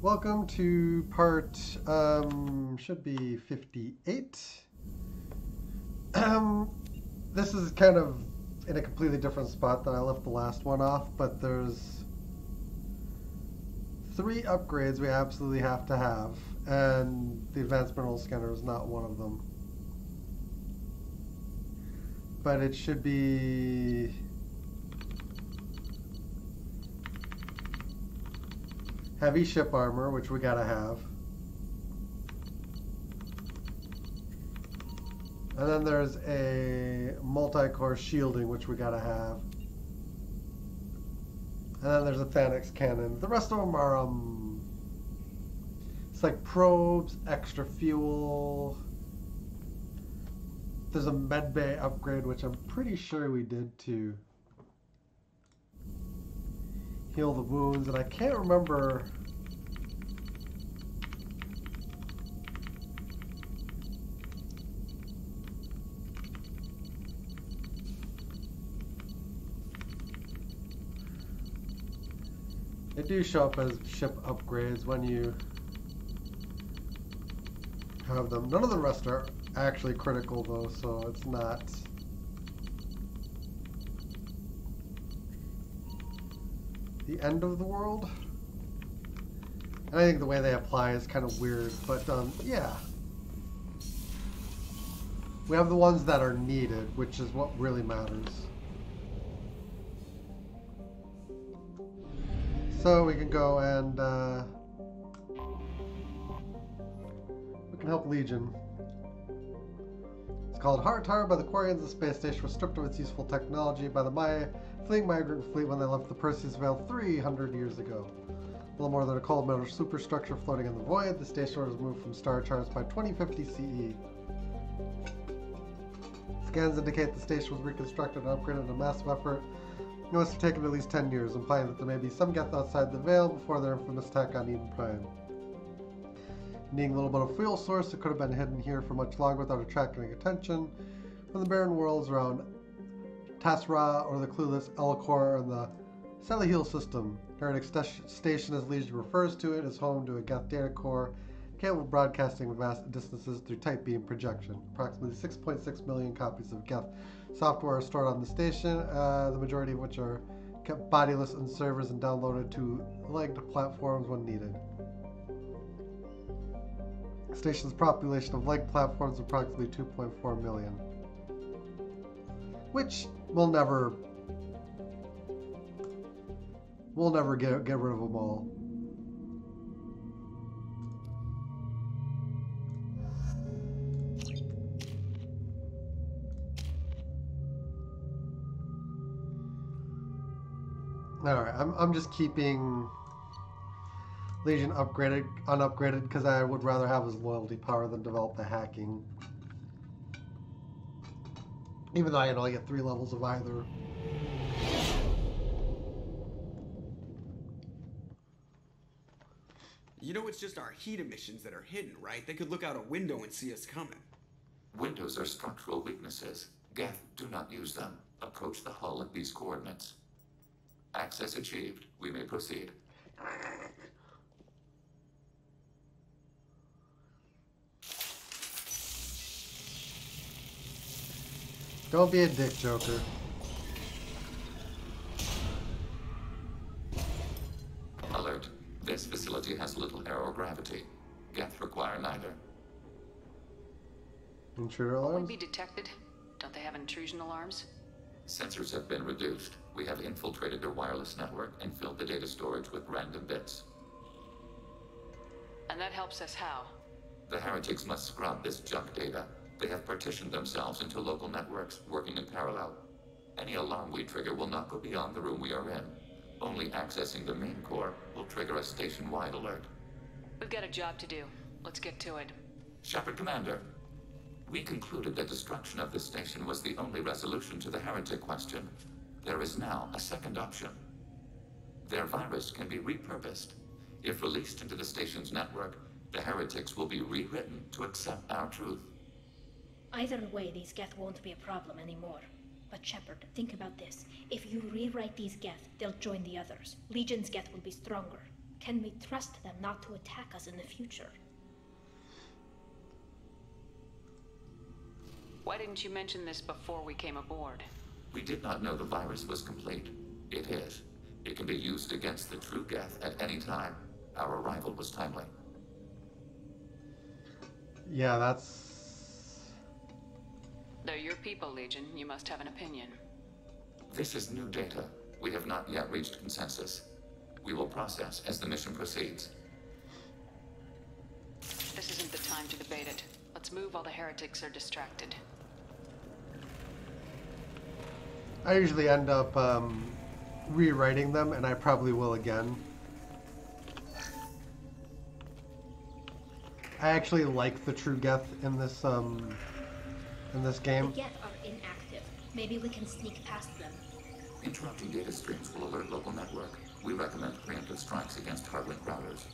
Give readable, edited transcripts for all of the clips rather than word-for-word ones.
Welcome to part, should be 58. This is kind of in a completely different spot than I left the last one off, but there's 3 upgrades we absolutely have to have, and the advanced mineral scanner is not one of them. But it should be heavy ship armor, which we gotta have. And then there's a multi-core shielding, which we gotta have. And then there's a Thanix cannon. The rest of them are, it's like probes, extra fuel. There's a medbay upgrade, which I'm pretty sure we did to heal the wounds, and I can't remember. They do show up as ship upgrades when you have them. None of the rest are actually critical though, so it's not the end of the world. And I think the way they apply is kind of weird, but yeah. We have the ones that are needed, which is what really matters. So we can go and we can help Legion. It's called Heart Tower by the Quarians. The space station was stripped of its useful technology by the fleeing migrant fleet when they left the Perseus Vale 300 years ago. A little more than a cold metal superstructure floating in the void, the station was moved from star charts by 2050 CE. Scans indicate the station was reconstructed and upgraded in a massive effort. It must have taken at least 10 years, implying that there may be some Geth outside the Veil before their infamous attack on Eden Prime. Needing a little bit of fuel source, it could have been hidden here for much longer without attracting attention. From the barren worlds around Tasra or the clueless Elcor and the Selahil system, Heretic Station, as Legion refers to it, is home to a Geth data core capable of broadcasting vast distances through tight beam projection. Approximately 6.6 million copies of Geth software are stored on the station, the majority of which are kept bodiless in servers and downloaded to legged platforms when needed. The station's population of legged platforms is approximately 2.4 million. Which we'll never get rid of them all. Alright, I'm just keeping Legion unupgraded because I would rather have his loyalty power than develop the hacking. Even though I only get 3 levels of either. You know, it's just our heat emissions that are hidden, right? They could look out a window and see us coming. Windows are structural weaknesses. Geth, do not use them. Approach the hull at these coordinates. Access achieved. We may proceed. Don't be a dick, Joker. Alert. This facility has little aerogravity. Geth require neither. Intruder Won't alarms? be detected? Don't they have intrusion alarms? Sensors have been reduced. We have infiltrated their wireless network and filled the data storage with random bits. And that helps us how? The heretics must scrub this junk data. They have partitioned themselves into local networks, working in parallel. Any alarm we trigger will not go beyond the room we are in. Only accessing the main core will trigger a station-wide alert. We've got a job to do. Let's get to it. Shepard Commander, we concluded that destruction of this station was the only resolution to the heretic question. There is now a second option. Their virus can be repurposed. If released into the station's network, the heretics will be rewritten to accept our truth. Either way, these Geth won't be a problem anymore. But Shepard, think about this. If you rewrite these Geth, they'll join the others. Legion's Geth will be stronger. Can we trust them not to attack us in the future? Why didn't you mention this before we came aboard? We did not know the virus was complete. It is. It can be used against the true Geth at any time. Our arrival was timely. Yeah, that's... They're your people, Legion. You must have an opinion. This is new data. We have not yet reached consensus. We will process as the mission proceeds. This isn't the time to debate it. Let's move while the heretics are distracted. I usually end up rewriting them, and I probably will again. I actually like the true Geth in this game. The Geth are inactive. Maybe we can sneak past them. Interrupting data streams will alert local network. We recommend preemptive strikes against hardlink routers.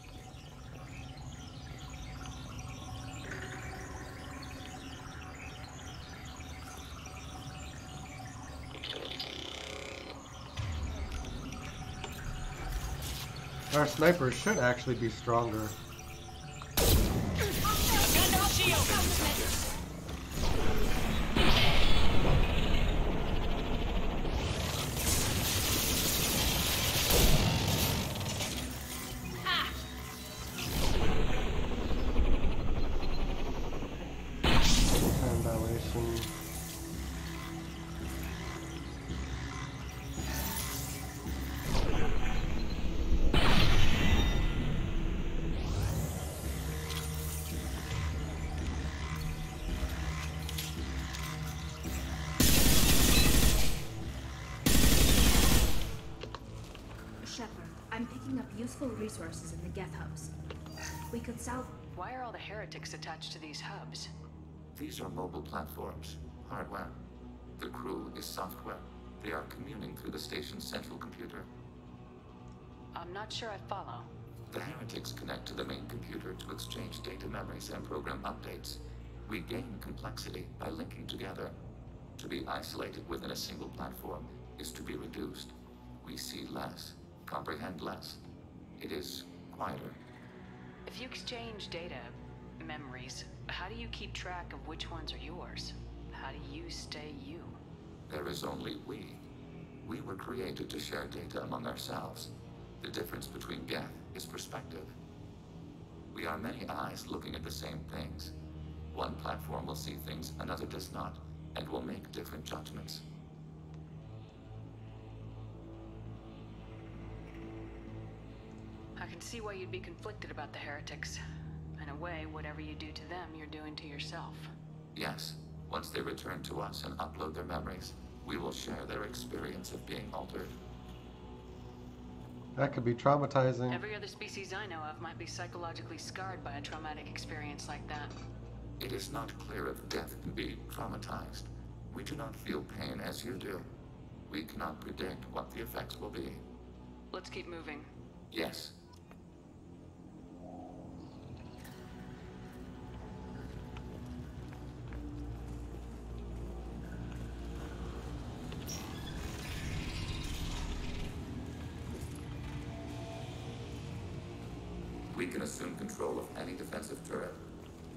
Our snipers should actually be stronger. Annihilation. Shepard, I'm picking up useful resources in the Geth hubs. We could salvage. Why are all the heretics attached to these hubs? These are mobile platforms, hardware. The crew is software. They are communing through the station's central computer. I'm not sure I follow. The heretics connect to the main computer to exchange data memories and program updates. We gain complexity by linking together. To be isolated within a single platform is to be reduced. We see less, comprehend less. It is quieter. If you exchange data, memories, how do you keep track of which ones are yours? How do you stay you? There is only we. We were created to share data among ourselves. The difference between Geth is perspective. We are many eyes looking at the same things. One platform will see things another does not, and will make different judgments. I can see why you'd be conflicted about the heretics. In a way, whatever you do to them, you're doing to yourself. Yes, once they return to us and upload their memories, we will share their experience of being altered. That could be traumatizing. Every other species I know of might be psychologically scarred by a traumatic experience like that. It is not clear if death can be traumatized. We do not feel pain as you do. We cannot predict what the effects will be. Let's keep moving. Yes. We can assume control of any defensive turret.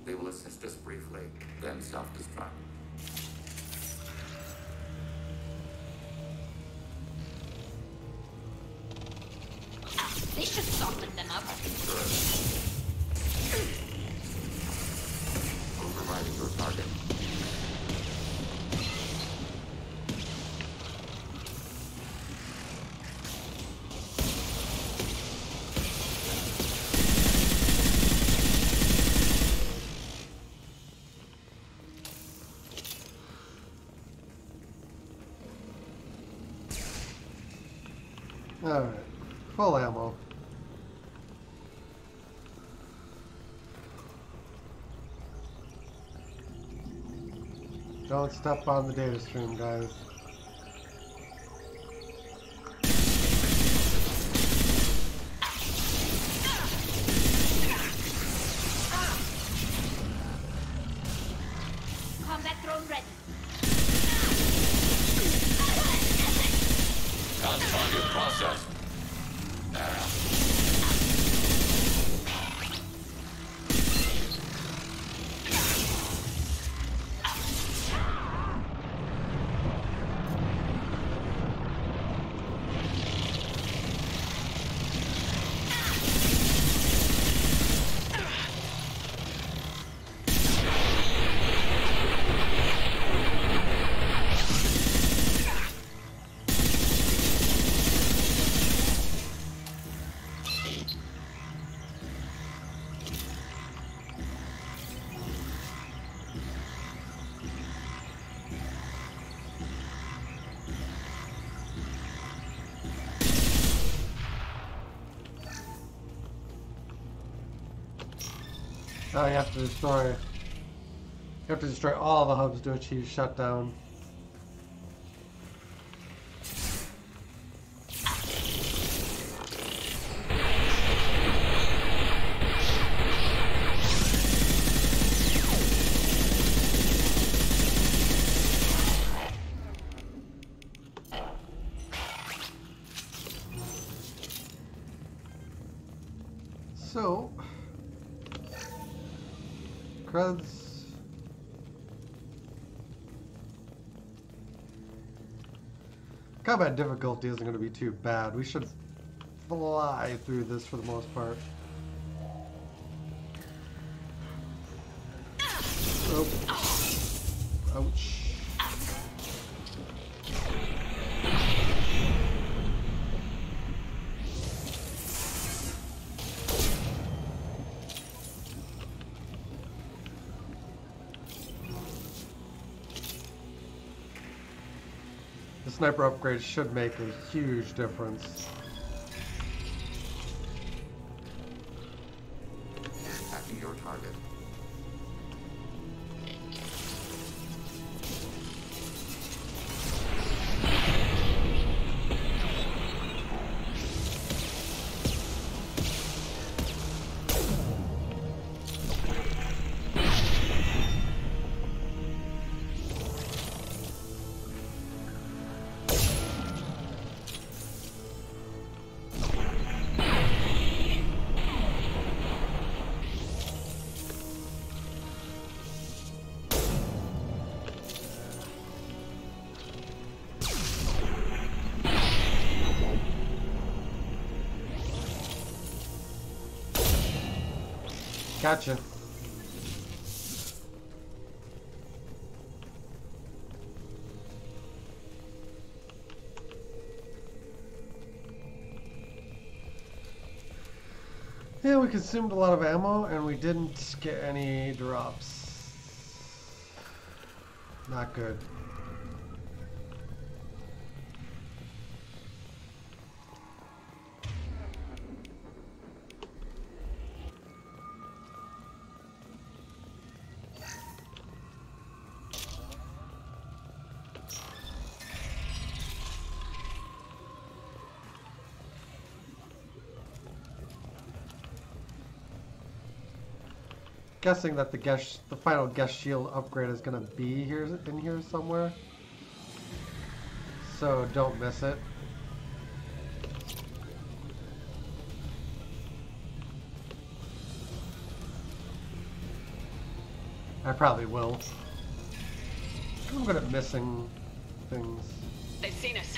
They will assist us briefly, then self-destruct. They should soften them up. Overriding your target. Alright. Full ammo. Don't step on the data stream, guys. Combat drone ready. Target process. Oh, you have to destroy all the hubs to achieve shutdown. So, creds. Combat difficulty isn't going to be too bad. We should fly through this for the most part. Oh. Ouch. The sniper upgrade should make a huge difference. Attacking your target. Gotcha. Yeah, we consumed a lot of ammo and we didn't get any drops. Not good. Guessing that the final guest shield upgrade is gonna be in here somewhere, so don't miss it. I probably will. I'm good at missing things. They've seen us.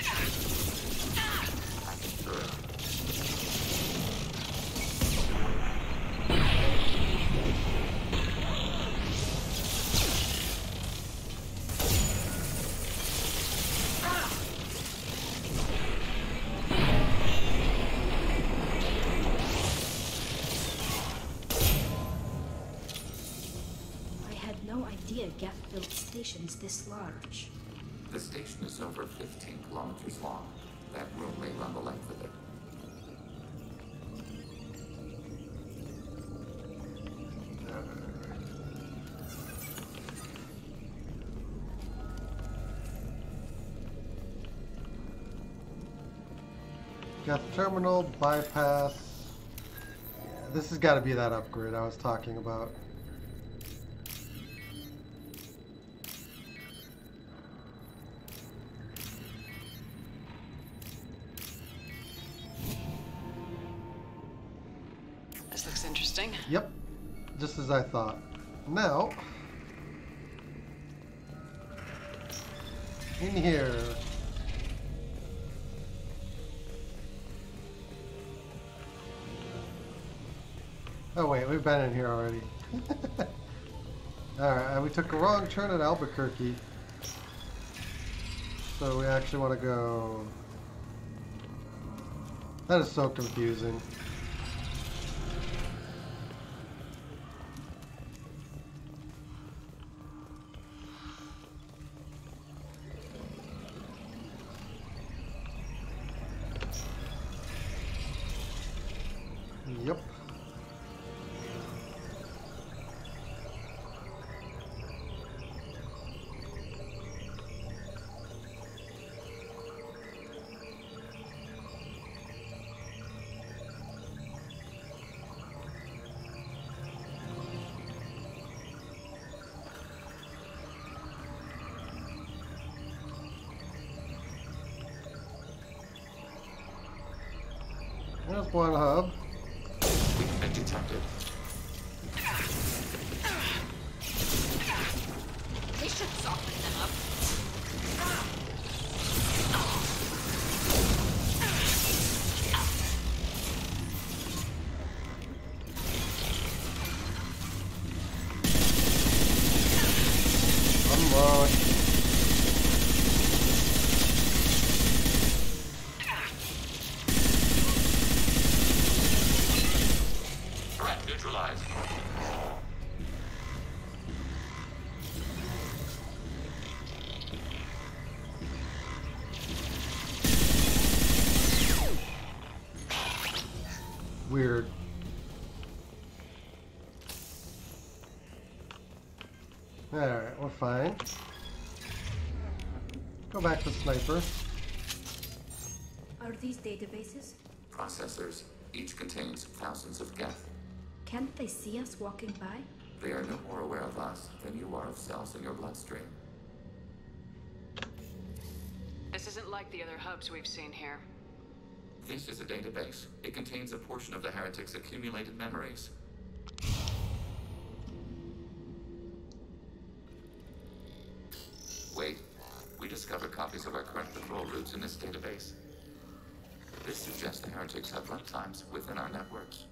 Geth built stations this large. The station is over 15 kilometers long. That room may run the length of it. Geth terminal, bypass. Yeah, this has got to be that upgrade I was talking about. This looks interesting. Yep, just as I thought. Now, in here. Oh wait, we've been in here already. Alright, we took a wrong turn at Albuquerque. So we actually want to go... That is so confusing. Yep. There's one hub. We've been detected. They should soften them up. Unload. Threat neutralized. Weird. Alright, we're fine. Go back to Sniper. Are these databases? Processors. Each contains thousands of geth. Can't they see us walking by? They are no more aware of us than you are of cells in your bloodstream. This isn't like the other hubs we've seen here. This is a database. It contains a portion of the heretic's accumulated memories. Wait. We discovered copies of our current patrol routes in this database. This suggests the heretics have runtimes within our networks.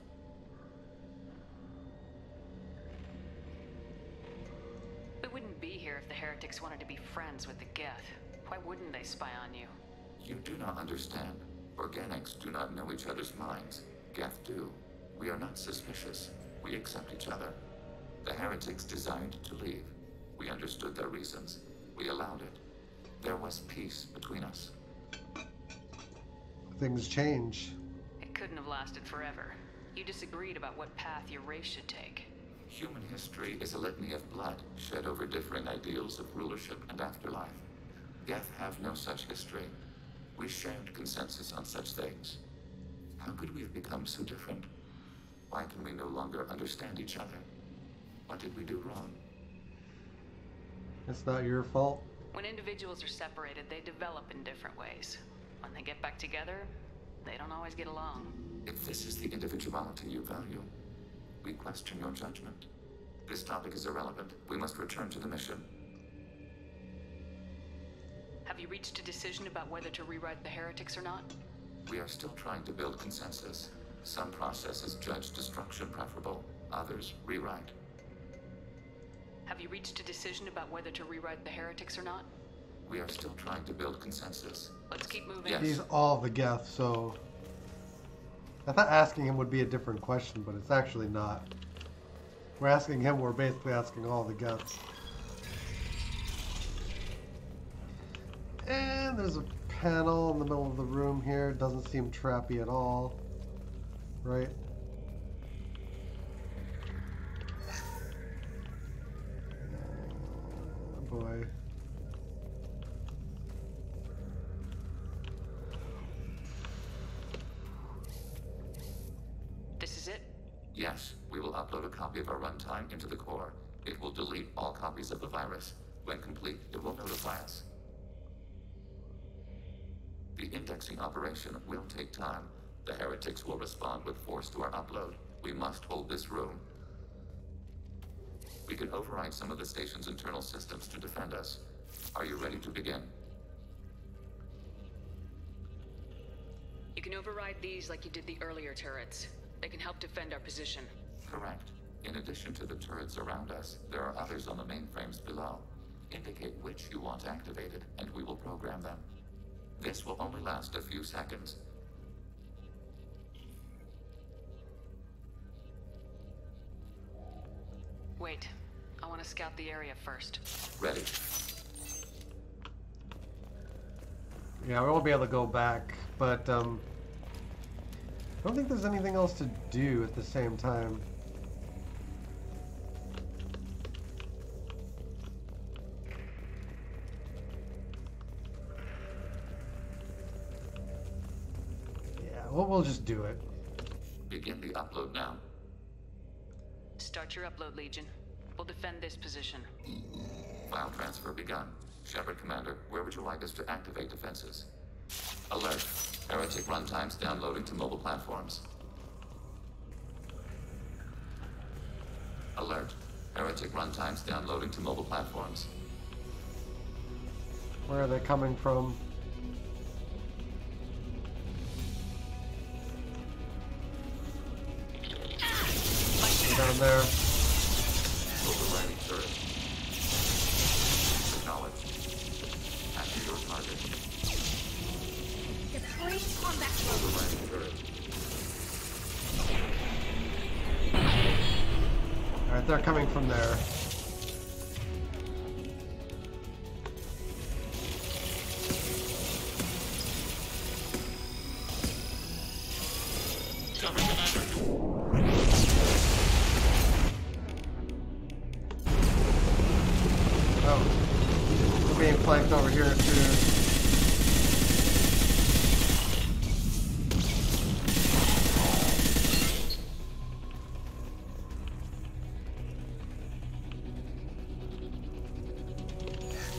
We wouldn't be here if the heretics wanted to be friends with the Geth. Why wouldn't they spy on you? You do not understand. Organics do not know each other's minds. Geth do. We are not suspicious. We accept each other. The heretics designed to leave. We understood their reasons. We allowed it. There was peace between us. Things change. It couldn't have lasted forever. You disagreed about what path your race should take. Human history is a litany of blood shed over differing ideals of rulership and afterlife. Geth have no such history. We shared consensus on such things. How could we have become so different? Why can we no longer understand each other? What did we do wrong? It's not your fault. When individuals are separated, they develop in different ways. When they get back together, they don't always get along. If this is the individuality you value, we question your judgment. This topic is irrelevant. We must return to the mission. Have you reached a decision about whether to rewrite the heretics or not? We are still trying to build consensus. Some processes judge destruction preferable, others rewrite. Have you reached a decision about whether to rewrite the heretics or not? We are still trying to build consensus. Let's keep moving. Yes. He's all the Geth, so I thought asking him would be a different question, but it's actually not. We're asking him, we're basically asking all the Geths. And there's a panel in the middle of the room here. Doesn't seem trappy at all. Right? Oh boy. This is it? Yes, we will upload a copy of our runtime into the core. It will delete all copies of the virus. When complete, it will notify us. The indexing operation will take time. The heretics will respond with force to our upload. We must hold this room. We can override some of the station's internal systems to defend us. Are you ready to begin? You can override these like you did the earlier turrets. They can help defend our position. Correct. In addition to the turrets around us, there are others on the mainframes below. Indicate which you want activated, and we will program them. This will only last a few seconds. Wait. I want to scout the area first. Ready. Yeah, we won't be able to go back, but I don't think there's anything else to do at the same time. Yeah, well, we'll just do it. Begin the upload now. Start your upload, Legion. We'll defend this position. File transfer begun. Shepard Commander, where would you like us to activate defenses? Alert. Heretic runtimes downloading to mobile platforms. Alert. Heretic runtimes downloading to mobile platforms. Where are they coming from? Down there. Overriding turret. Acknowledged. After your target. Deploying combat mode. Overriding turret. Alright, they're coming from there. Oh. We're being flanked over here too.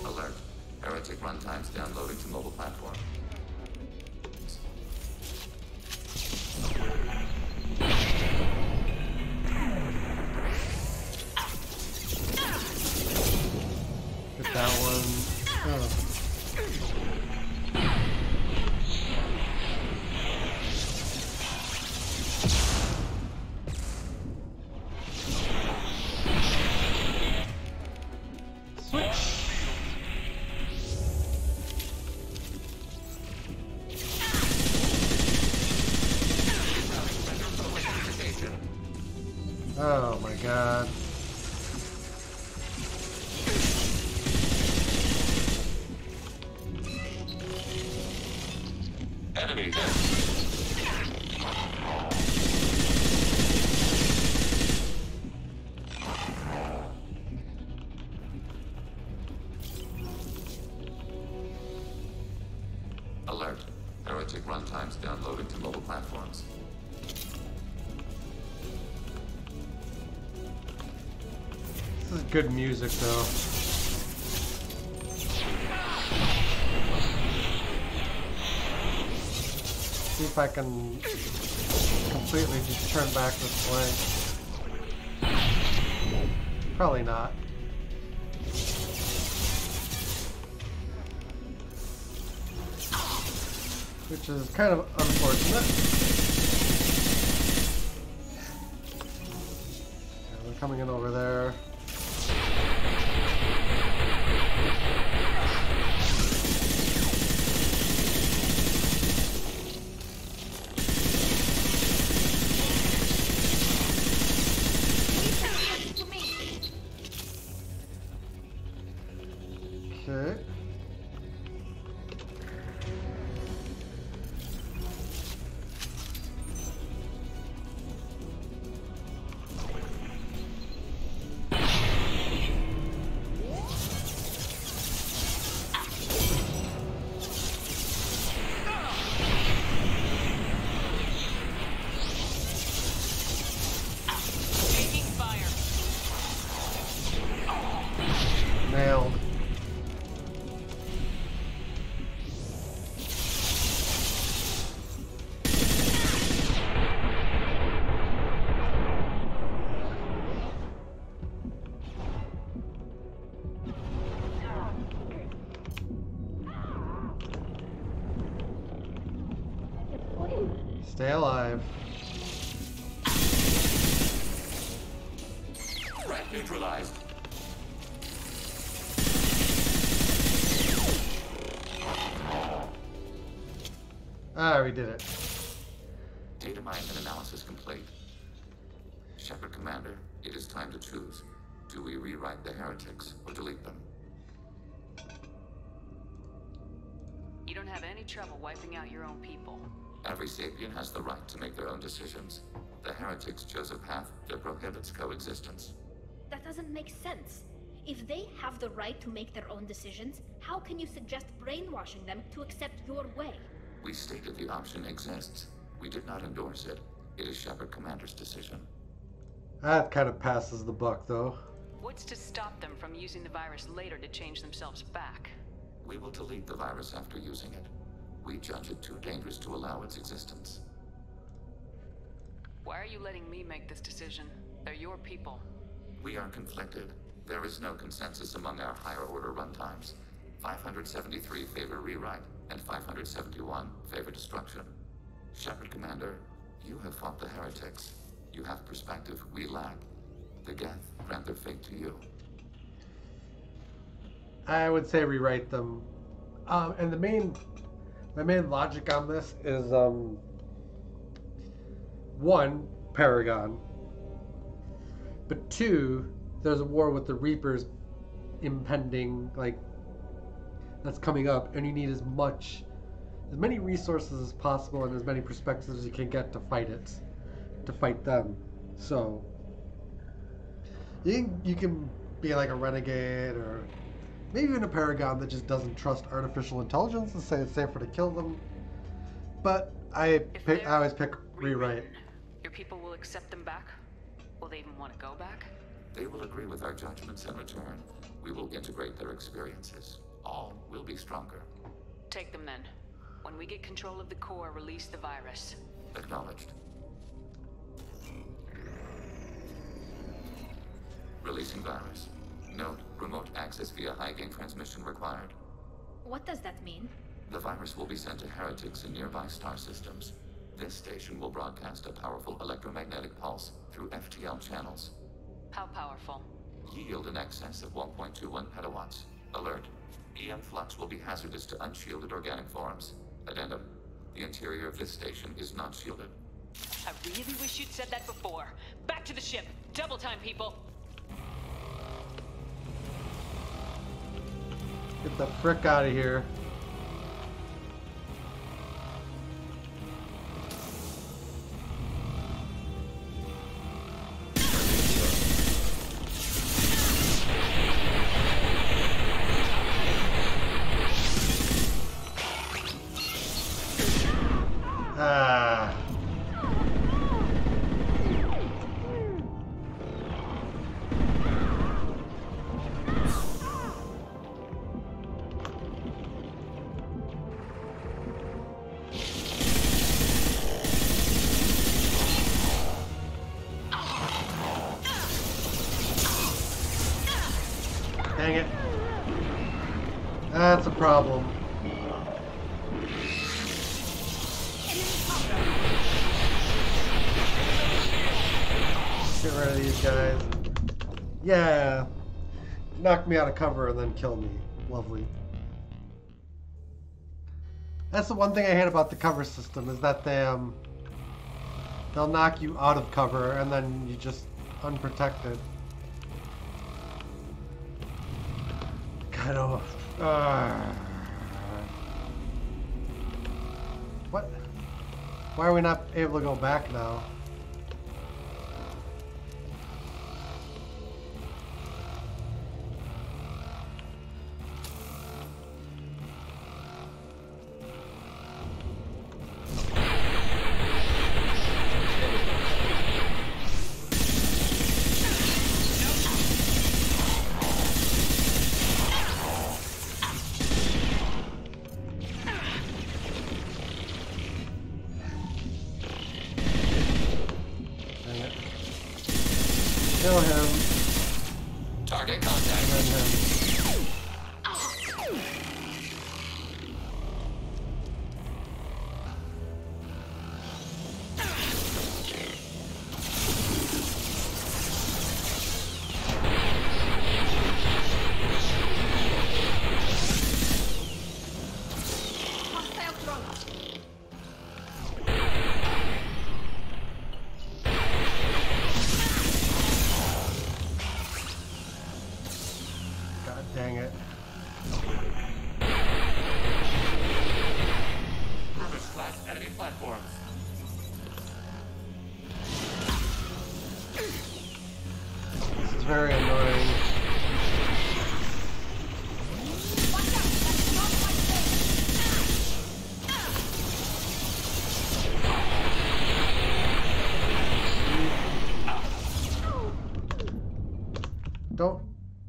Alert. Heretic runtimes downloading to mobile platform. Get that one. Oh. Switch. Oh my god. Enemy dead. Alert. Heretic runtimes downloading to mobile platforms. This is good music though. See if I can completely just turn back this flank. Probably not. Which is kind of unfortunate. Yeah, they're coming in over there. Okay. Taking fire. Nailed. Stay alive. Threat neutralized. Ah, we did it. Data mine and analysis complete. Shepard Commander, it is time to choose. Do we rewrite the heretics or delete them? You don't have any trouble wiping out your own people. Every sapient has the right to make their own decisions. The heretics chose a path that prohibits coexistence. That doesn't make sense. If they have the right to make their own decisions, how can you suggest brainwashing them to accept your way? We stated the option exists. We did not endorse it. It is Shepard Commander's decision. That kind of passes the buck, though. What's to stop them from using the virus later to change themselves back? We will delete the virus after using it. We judge it too dangerous to allow its existence. Why are you letting me make this decision? They're your people. We are conflicted. There is no consensus among our higher order runtimes. 573 favor rewrite, and 571 favor destruction. Shepard Commander, you have fought the heretics. You have perspective we lack. The Geth grant their fate to you. I would say rewrite them. And my main logic on this is, one, Paragon. But two, there's a war with the Reapers impending, that's coming up, and you need as many resources as possible and as many perspectives as you can get to fight them. So you can be like a renegade, or maybe even a Paragon that just doesn't trust artificial intelligence and say it's safer to kill them. But I always pick rewrite. Your people will accept them back? Will they even want to go back? They will agree with our judgments in return. We will integrate their experiences. All will be stronger. Take them then. When we get control of the core, release the virus. Acknowledged. Releasing virus. Note, remote access via high-gain transmission required. What does that mean? The virus will be sent to heretics in nearby star systems. This station will broadcast a powerful electromagnetic pulse through FTL channels. How powerful? Yield in excess of 1.21 petawatts. Alert. EM flux will be hazardous to unshielded organic forms. Addendum. The interior of this station is not shielded. I really wish you'd said that before. Back to the ship. Double time, people. Get the frick out of here. Dang it. That's a problem. Get rid of these guys. Yeah. Knock me out of cover and then kill me. Lovely. That's the one thing I hate about the cover system, is that they'll knock you out of cover and then you just unprotected. Kind of. What? Why are we not able to go back now? Kill him. Target contact. And then him. Hostile drone. God very annoying.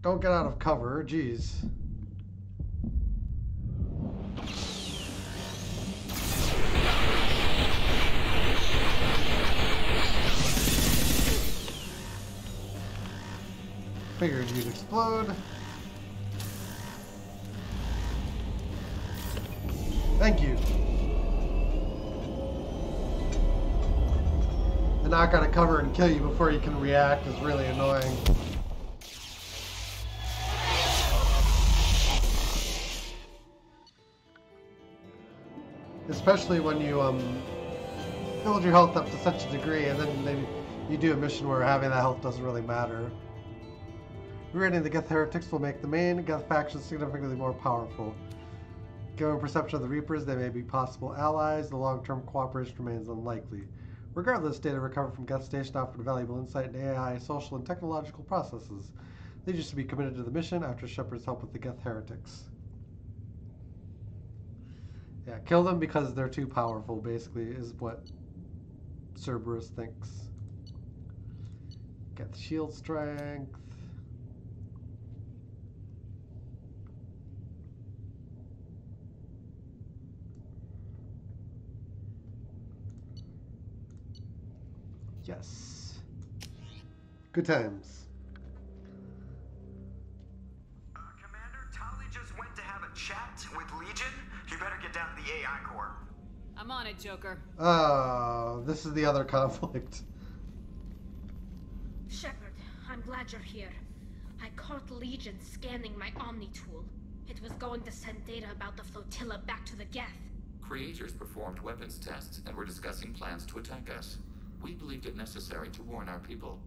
Don't get out of cover, jeez. Figured you'd explode. Thank you. The knock out of cover and kill you before you can react is really annoying. Especially when you build your health up to such a degree and then maybe you do a mission where having that health doesn't really matter. Rewriting the Geth heretics will make the main Geth faction significantly more powerful. Given perception of the Reapers, they may be possible allies. The long-term cooperation remains unlikely. Regardless, data recovered from Geth Station offered valuable insight into AI, social, and technological processes. They used to be committed to the mission after Shepard's help with the Geth heretics. Yeah, kill them because they're too powerful, basically, is what Cerberus thinks. Get the shield strength. Yes. Good times. Commander, Tali just went to have a chat with Legion. You better get down to the AI core. I'm on it, Joker. Oh, this is the other conflict. Shepard, I'm glad you're here. I caught Legion scanning my Omni tool. It was going to send data about the flotilla back to the Geth. Creators performed weapons tests and were discussing plans to attack us. We believed it necessary to warn our people.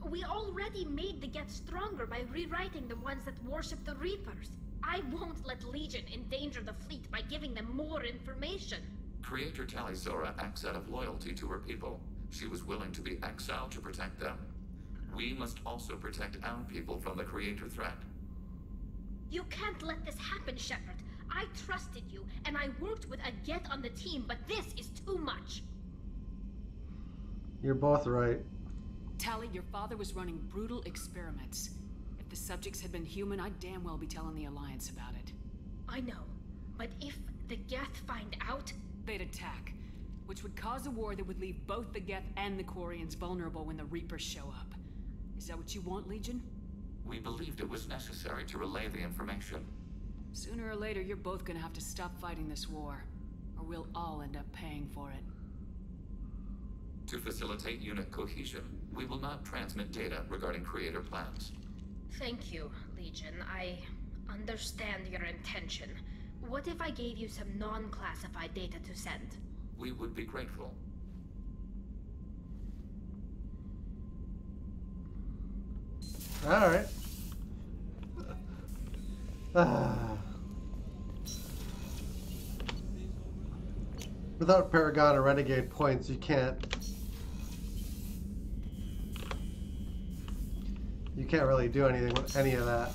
We already made the Geth stronger by rewriting the ones that worship the Reapers. I won't let Legion endanger the fleet by giving them more information. Creator Talizora acts out of loyalty to her people. She was willing to be exiled to protect them. We must also protect our people from the Creator threat. You can't let this happen, Shepard. I trusted you, and I worked with a Geth on the team, but this is too much. You're both right. Tali, your father was running brutal experiments. If the subjects had been human, I'd damn well be telling the Alliance about it. I know, but if the Geth find out... They'd attack, which would cause a war that would leave both the Geth and the Quarians vulnerable when the Reapers show up. Is that what you want, Legion? We believed it was necessary to relay the information. Sooner or later, you're both gonna have to stop fighting this war, or we'll all end up paying for it. To facilitate unit cohesion, we will not transmit data regarding Creator plans. Thank you, Legion. I understand your intention. What if I gave you some non-classified data to send? We would be grateful. Alright. Without Paragon or Renegade points, you can't really do anything with any of that.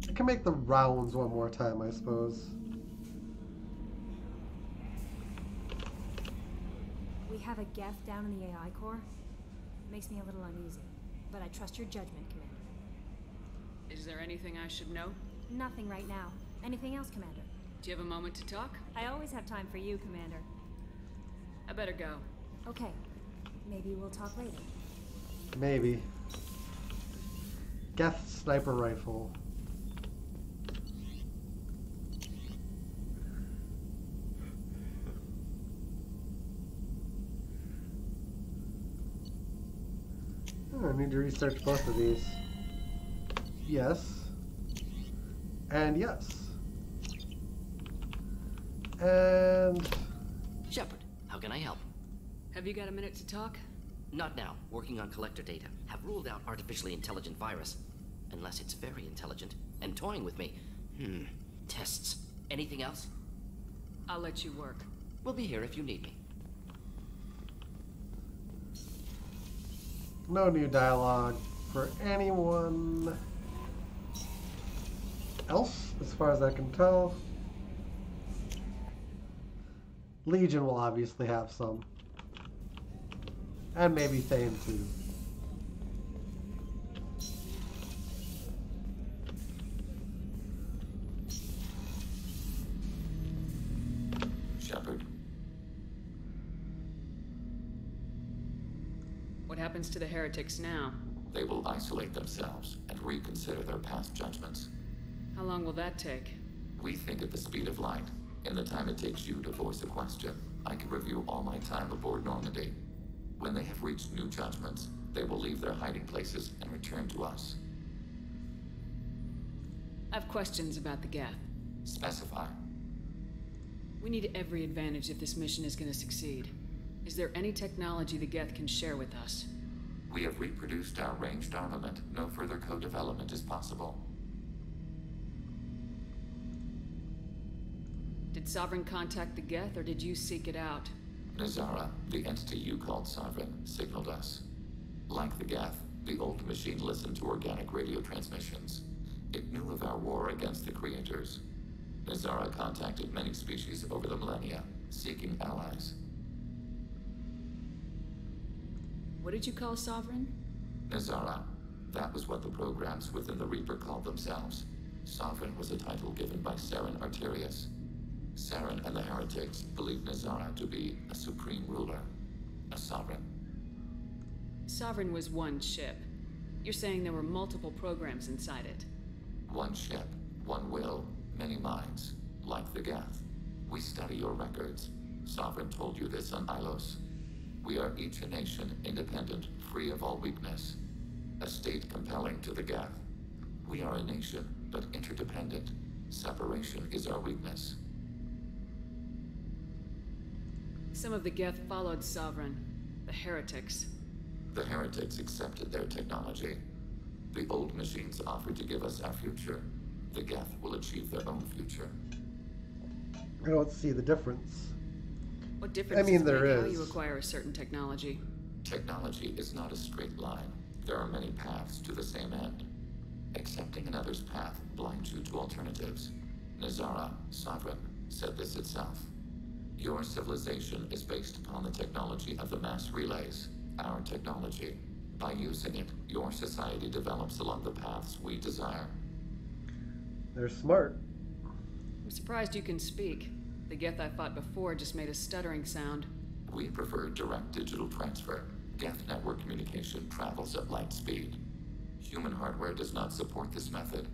I can make the rounds one more time, I suppose. We have a Geth down in the AI core. Makes me a little uneasy, but I trust your judgment, Commander. Is there anything I should know? Nothing right now. Anything else, Commander? Do you have a moment to talk? I always have time for you, Commander. I better go. Okay. Maybe we'll talk later. Maybe. Geth sniper rifle. Oh, I need to research both of these. Yes. And yes. And... Shepard, how can I help? Have you got a minute to talk? Not now. Working on collector data. Have ruled out artificially intelligent virus. Unless it's very intelligent. And toying with me. Tests. Anything else? I'll let you work. We'll be here if you need me. No new dialogue for anyone else, as far as I can tell. Legion will obviously have some. And maybe Thane too. Shepard. What happens to the heretics now? They will isolate themselves and reconsider their past judgments. How long will that take? We think at the speed of light. In the time it takes you to voice a question, I can review all my time aboard Normandy. When they have reached new judgments, they will leave their hiding places and return to us. I have questions about the Geth. Specify. We need every advantage if this mission is going to succeed. Is there any technology the Geth can share with us? We have reproduced our ranged armament. No further co-development is possible. Did Sovereign contact the Geth, or did you seek it out? Nazara, the entity you called Sovereign, signaled us. Like the Geth, the old machine listened to organic radio transmissions. It knew of our war against the creators. Nazara contacted many species over the millennia, seeking allies. What did you call Sovereign? Nazara. That was what the programs within the Reaper called themselves. Sovereign was a title given by Saren Arterius. Saren and the heretics believed Nazara to be a supreme ruler, a sovereign. Sovereign was one ship. You're saying there were multiple programs inside it. One ship, one will, many minds, like the Geth. We study your records. Sovereign told you this on Ilos. We are each a nation, independent, free of all weakness. A state compelling to the Geth. We are a nation, but interdependent. Separation is our weakness. Some of the Geth followed Sovereign. The heretics. The heretics accepted their technology. The old machines offered to give us our future. The Geth will achieve their own future. I don't see the difference. What difference I mean, does it there make how is. you acquire a certain technology? Technology is not a straight line. There are many paths to the same end. Accepting another's path blinds you to alternatives. Nazara, Sovereign, said this itself. Your civilization is based upon the technology of the mass relays, our technology. By using it, your society develops along the paths we desire. They're smart. I'm surprised you can speak. The Geth I fought before just made a stuttering sound. We prefer direct digital transfer. Geth network communication travels at light speed. Human hardware does not support this method.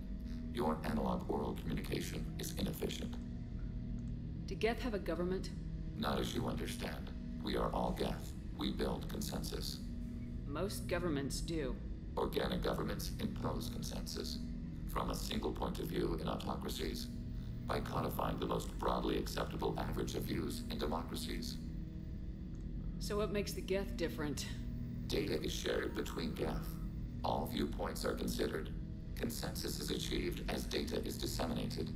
Your analog oral communication is inefficient. Do Geth have a government? Not as you understand. We are all Geth. We build consensus. Most governments do. Organic governments impose consensus. From a single point of view in autocracies, by codifying the most broadly acceptable average of views in democracies. So what makes the Geth different? Data is shared between Geth. All viewpoints are considered. Consensus is achieved as data is disseminated.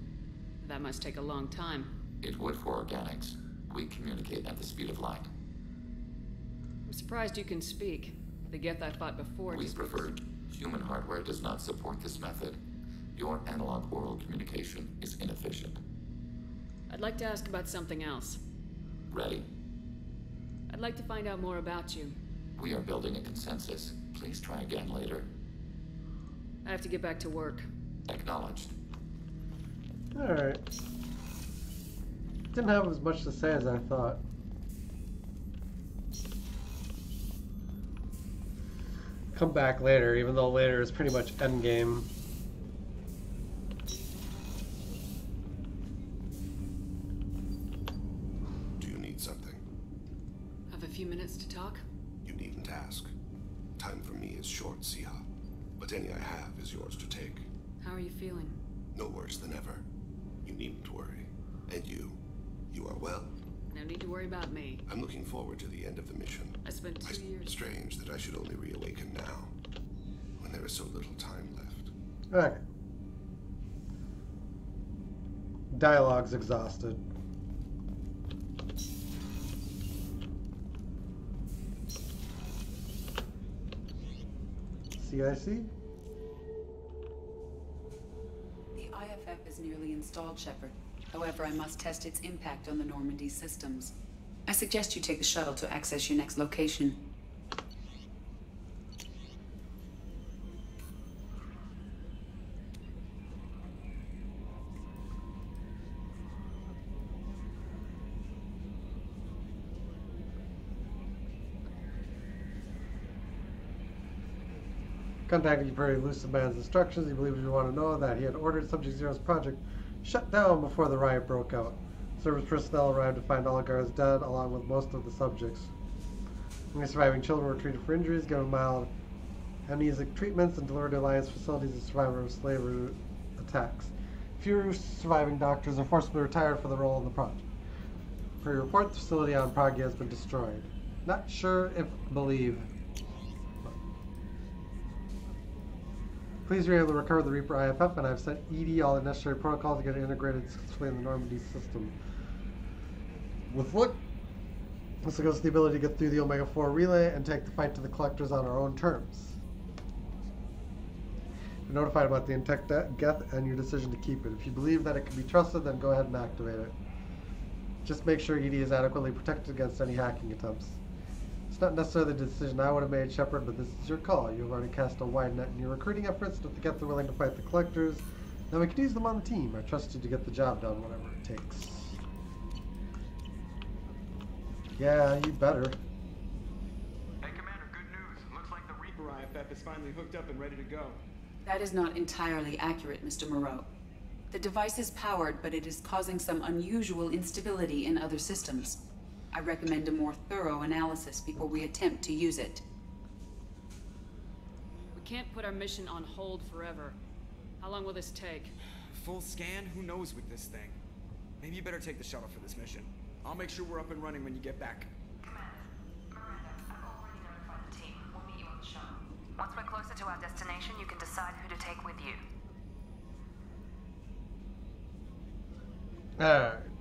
That must take a long time. It would for organics. We communicate at the speed of light. I'm surprised you can speak. The Geth I fought before We just... preferred. Human hardware does not support this method. Your analog oral communication is inefficient. I'd like to ask about something else. Ready? I'd like to find out more about you. We are building a consensus. Please try again later. I have to get back to work. Acknowledged. Alright. Didn't have as much to say as I thought. Come back later, even though later is pretty much endgame. Do you need something? Have a few minutes to talk? You needn't ask. Time for me is short, Siha. But any I have is yours to take. How are you feeling? No worse than ever. You needn't worry. And you are well? No need to worry about me. I'm looking forward to the end of the mission. I spent 2 years... Strange that I should only reawaken now, when there is so little time left. Okay. Dialogue's exhausted. I see. The IFF is nearly installed, Shepard. However, I must test its impact on the Normandy systems. I suggest you take the shuttle to access your next location. Contacting very lucid man's instructions, he believed you want to know that he had ordered Subject Zero's project shut down before the riot broke out. Service personnel arrived to find all guards dead, along with most of the subjects. Any surviving children were treated for injuries, given mild amnesic treatments, and delivered to Alliance facilities as survivors of slavery attacks. Few surviving doctors are forcibly retired for the role in the project. Per your report, the facility on Prague has been destroyed. Not sure if believe. Please be able to recover the Reaper IFF, and I've sent ED all the necessary protocols to get it integrated successfully in the Normandy system. With luck, this will give us the ability to get through the Omega-4 relay and take the fight to the collectors on our own terms. You're notified about the intact geth and your decision to keep it. If you believe that it can be trusted, then go ahead and activate it. Just make sure ED is adequately protected against any hacking attempts. It's not necessarily the decision I would have made, Shepard, but this is your call. You've already cast a wide net in your recruiting efforts. If the Geth are willing to fight the collectors, then we can use them on the team. I trust you to get the job done, whatever it takes. Yeah, you better. Hey, Commander, good news. Looks like the Reaper IFF is finally hooked up and ready to go. That is not entirely accurate, Mr. Moreau. The device is powered, but it is causing some unusual instability in other systems. I recommend a more thorough analysis before we attempt to use it. We can't put our mission on hold forever. How long will this take? Full scan? Who knows with this thing? Maybe you better take the shuttle for this mission. I'll make sure we're up and running when you get back. Commander, Miranda, I've already notified the team. We'll meet you on the shuttle. Once we're closer to our destination, you can decide who to take with you. Alright.